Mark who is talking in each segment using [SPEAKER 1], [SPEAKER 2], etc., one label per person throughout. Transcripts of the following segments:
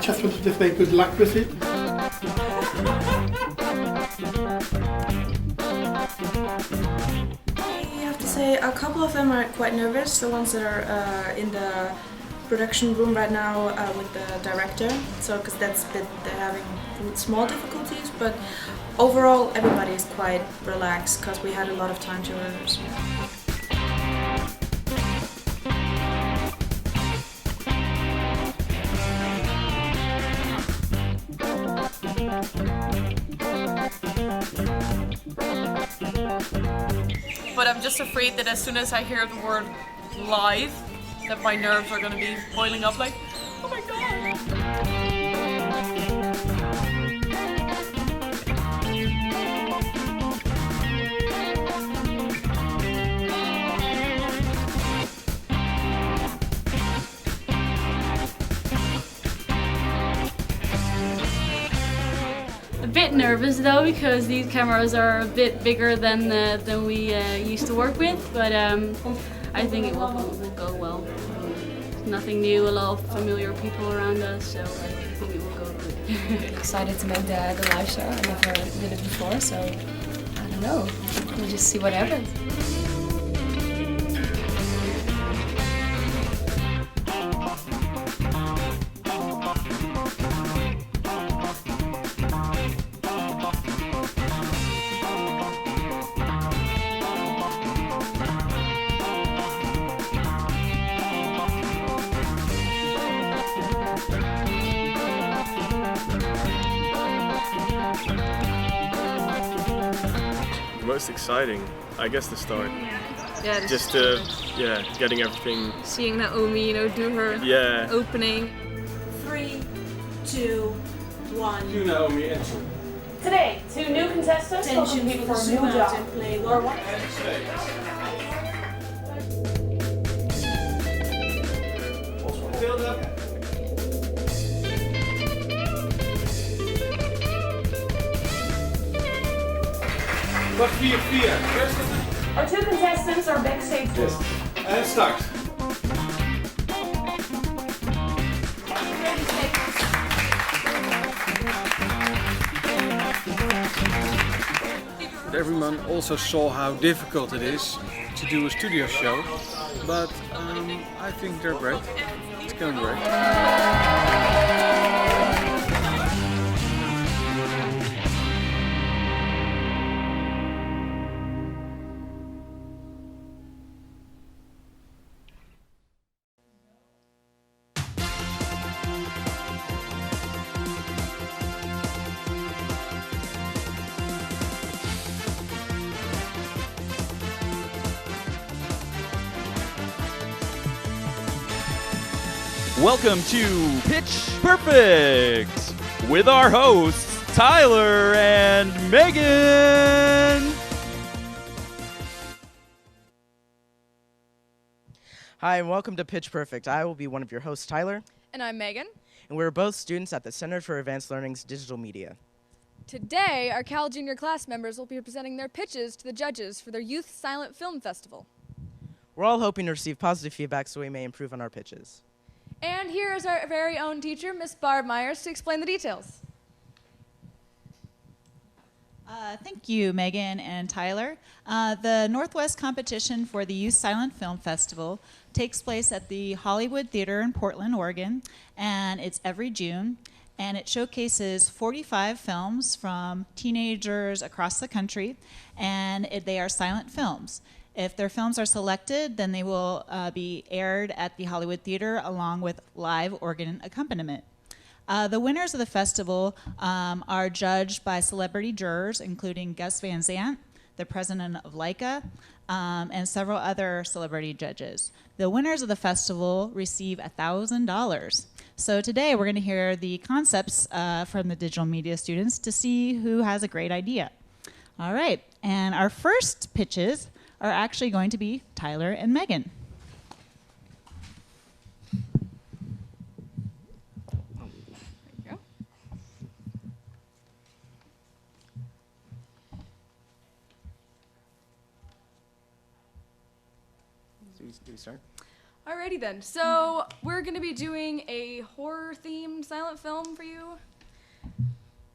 [SPEAKER 1] just wanted to say good luck with it.
[SPEAKER 2] I have to say a couple of them are quite nervous, the ones that are in the production room right now with the director, so because that's a bit they're having small difficulties, but overall everybody is quite relaxed because we had a lot of time to rehearse.
[SPEAKER 3] But I'm just afraid that as soon as I hear the word live, that my nerves are gonna be boiling up like, oh my god.
[SPEAKER 4] A bit nervous though, because these cameras are a bit bigger than we used to work with, but I think it will go well. Nothing new, a lot of familiar people around us, so I think it will go good.
[SPEAKER 5] Excited to make the live show. I never did it before, so I don't know. We'll just see what happens.
[SPEAKER 6] Most exciting, I guess, the start.
[SPEAKER 3] Yeah,
[SPEAKER 6] Just getting everything.
[SPEAKER 3] seeing Naomi, do her opening.
[SPEAKER 2] 3, 2, 1.
[SPEAKER 1] You Naomi, enter.
[SPEAKER 4] Today, 2 new contestants will compete for a new job.
[SPEAKER 2] Play one.
[SPEAKER 1] Wat 4-4.
[SPEAKER 4] Our 2 contestants are backstage.
[SPEAKER 1] Yes. En start.
[SPEAKER 7] Everyone also saw how difficult it is to do a studio show, but I think they're great. It's going great.
[SPEAKER 8] Welcome to Pitch Perfect with our hosts Tyler and Megan.
[SPEAKER 9] Hi, and welcome to Pitch Perfect. I will be one of your hosts, Tyler,
[SPEAKER 3] And I'm Megan.
[SPEAKER 9] and we're both students at the Center for Advanced Learning's Digital Media.
[SPEAKER 10] Today, our Cal Junior class members will be presenting their pitches to the judges for their Youth Silent Film Festival.
[SPEAKER 9] We're all hoping to receive positive feedback so we may improve on our pitches.
[SPEAKER 10] And here is our very own teacher, Miss Barb Myers, to explain the details.
[SPEAKER 11] Thank you, Megan and Tyler. The Northwest competition for the Youth Silent Film Festival takes place at the Hollywood Theater in Portland, Oregon, and it's every June. And it showcases 45 films from teenagers across the country, and they are silent films. If their films are selected, then they will be aired at the Hollywood Theater along with live organ accompaniment. The winners of the festival are judged by celebrity jurors, including Gus Van Sant, the president of Leica, and several other celebrity judges. The winners of the festival receive $1,000. So today we're going to hear the concepts from the digital media students to see who has a great idea. All right, and our first pitches are actually going to be Tyler and Megan.
[SPEAKER 9] Do we start?
[SPEAKER 10] Alrighty then. So we're going to be doing a horror-themed silent film for you.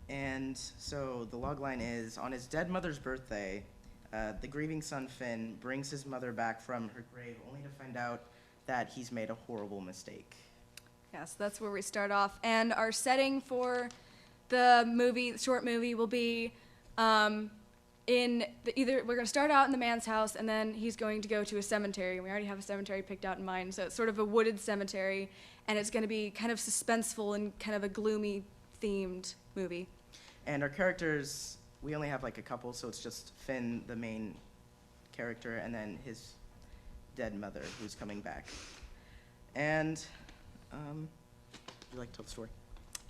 [SPEAKER 9] And so the logline is, on his dead mother's birthday, the grieving son Finn brings his mother back from her grave only to find out that he's made a horrible mistake.
[SPEAKER 10] Yes, that's where we start off. And our setting for the short movie, will be we're going to start out in the man's house, and then he's going to go to a cemetery. We already have a cemetery picked out in mind, so it's sort of a wooded cemetery, and it's going to be kind of suspenseful and kind of a gloomy themed movie.
[SPEAKER 9] And our characters, we only have like a couple, so it's just Finn, the main character, and then his dead mother who's coming back. And would you like to tell the story?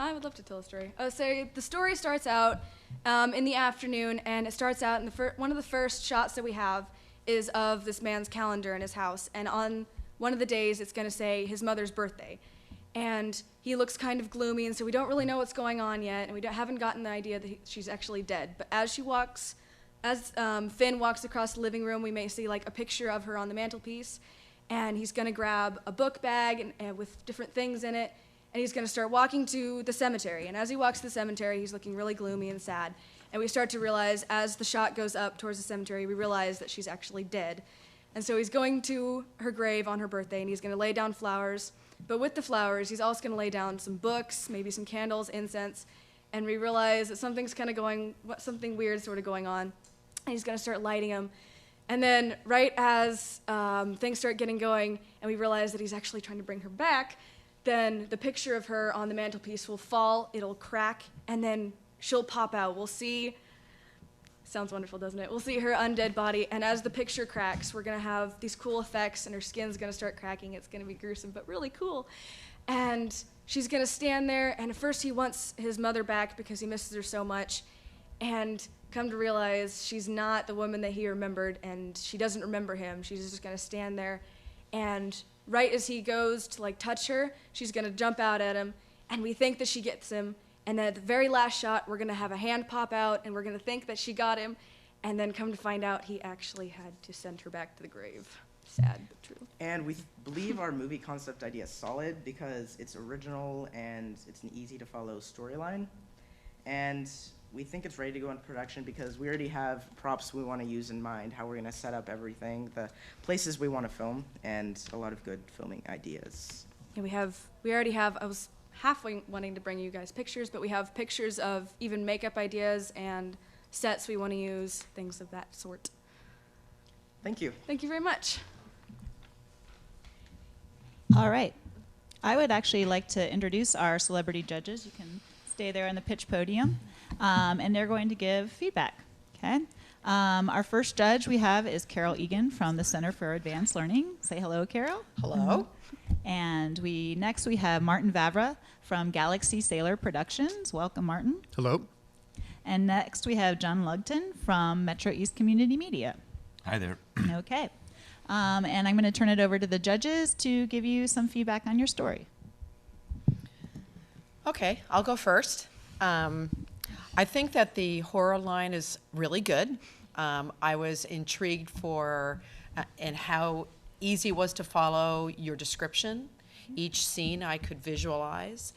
[SPEAKER 10] I would love to tell a story. So the story starts out in the afternoon, and it starts out in one of the first shots that we have is of this man's calendar in his house, and on one of the days it's going to say his mother's birthday. And he looks kind of gloomy, and so we don't really know what's going on yet, and we haven't gotten the idea that she's actually dead. But as Finn walks across the living room, we may see like a picture of her on the mantelpiece, and he's going to grab a book bag and with different things in it, and he's going to start walking to the cemetery. And as he walks to the cemetery, he's looking really gloomy and sad. And we start to realize, as the shot goes up towards the cemetery, we realize that she's actually dead. And so he's going to her grave on her birthday, and he's going to lay down flowers. But with the flowers, he's also going to lay down some books, maybe some candles, incense. And we realize that something weird sort of going on. And he's going to start lighting them. And then right as things start getting going, and we realize that he's actually trying to bring her back, then the picture of her on the mantelpiece will fall, it'll crack, and then she'll pop out. We'll see, sounds wonderful, doesn't it? We'll see her undead body, and as the picture cracks, we're gonna have these cool effects, and her skin's gonna start cracking. It's gonna be gruesome, but really cool. And she's gonna stand there, and at first he wants his mother back because he misses her so much, and come to realize she's not the woman that he remembered, and she doesn't remember him. She's just gonna stand there, and right as he goes to like touch her, she's gonna jump out at him, and we think that she gets him. And then at the very last shot, we're gonna have a hand pop out, and we're gonna think that she got him, and then come to find out he actually had to send her back to the grave. Sad, but true.
[SPEAKER 9] And we believe our movie concept idea is solid because it's original and it's an easy to follow storyline. And we think it's ready to go into production because we already have props we want to use in mind, how we're going to set up everything, the places we want to film, and a lot of good filming ideas.
[SPEAKER 10] Yeah, we already have, I was halfway wanting to bring you guys pictures, but we have pictures of even makeup ideas and sets we want to use, things of that sort.
[SPEAKER 9] Thank you.
[SPEAKER 10] Thank you very much.
[SPEAKER 11] All right. I would actually like to introduce our celebrity judges. You can stay there on the pitch podium, and they're going to give feedback. Okay. Our first judge we have is Carol Egan from the Center for Advanced Learning. Say hello, Carol.
[SPEAKER 12] Hello.
[SPEAKER 11] And next we have Martin Vavra from Galaxy Sailor Productions. Welcome, Martin.
[SPEAKER 13] Hello.
[SPEAKER 11] And next we have John Lugton from Metro East Community Media.
[SPEAKER 13] Hi there.
[SPEAKER 11] Okay. And I'm going to turn it over to the judges to give you some feedback on your story.
[SPEAKER 12] Okay, I'll go first. I think that the horror line is really good. I was intrigued and how easy it was to follow your description. Each scene I could visualize.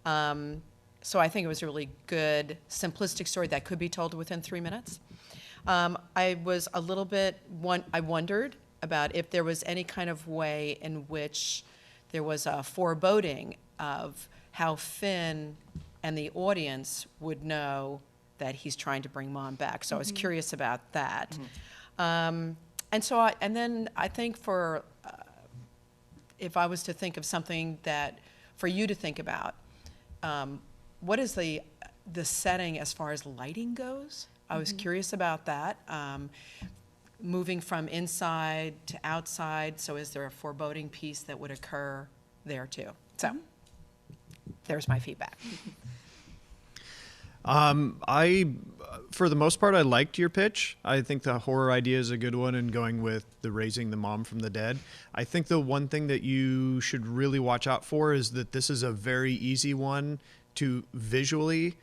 [SPEAKER 12] So I think it was a really good, simplistic story that could be told within 3 minutes. I was a little bit, I wondered about if there was any kind of way in which there was a foreboding of how Finn and the audience would know that he's trying to bring Mom back. So I was curious about that. And then I think if I was to think of something that for you to think about, what is the setting as far as lighting goes? I was curious about that. Moving from inside to outside, so is there a foreboding piece that would occur there too? So there's my feedback.
[SPEAKER 13] For the most part, I liked your pitch. I think the horror idea is a good one, and going with the raising the mom from the dead. I think the one thing that you should really watch out for is that this is a very easy one to visually,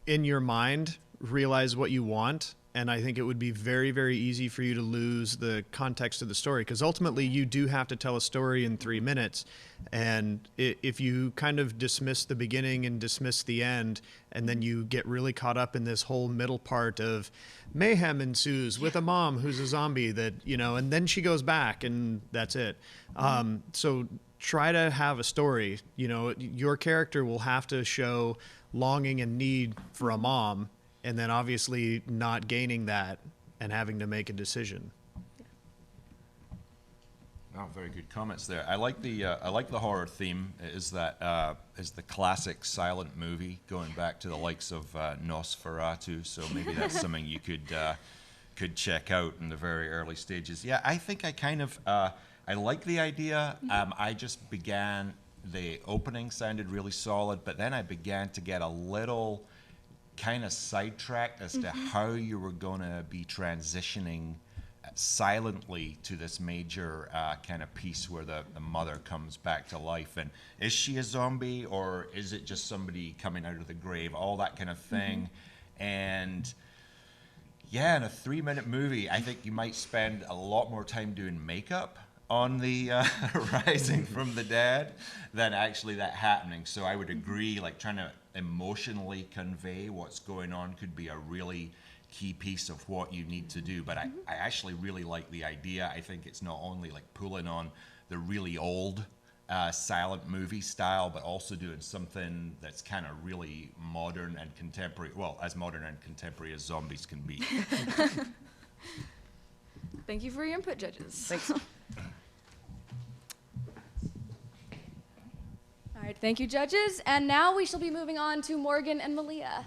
[SPEAKER 13] in your mind, realize what you want and I think it would be very, very easy for you to lose the context of the story, because ultimately you do have to tell a story in 3 minutes. And if you kind of dismiss the beginning and dismiss the end, and then you get really caught up in this whole middle part of mayhem ensues with a mom who's a zombie that, you know, and then she goes back and that's it. So try to have a story. You know, your character will have to show longing and need for a mom, and then obviously not gaining that and having to make a decision.
[SPEAKER 14] Oh, very good comments there. I like the horror theme. Is that is the classic silent movie going back to the likes of Nosferatu? So maybe that's something you could check out in the very early stages. Yeah, I think I kind of I like the idea. I just began. The opening sounded really solid, but then I began to get a little kind of sidetracked as to how you were going to be transitioning silently to this major kind of piece where the mother comes back to life. And is she a zombie, or is it just somebody coming out of the grave? All that kind of thing. And yeah, in a 3-minute movie, I think you might spend a lot more time doing makeup on the rising from the dead than actually that happening. So I would agree, like trying to emotionally convey what's going on could be a really key piece of what you need to do. But I actually really like the idea. I think it's not only like pulling on the really old silent movie style, but also doing something that's kind of really modern and contemporary. Well, as modern and contemporary as zombies can be.
[SPEAKER 10] Thank you for your input, judges.
[SPEAKER 9] Thanks.
[SPEAKER 10] All right, thank you, judges. And now we shall be moving on to Morgan and Malia.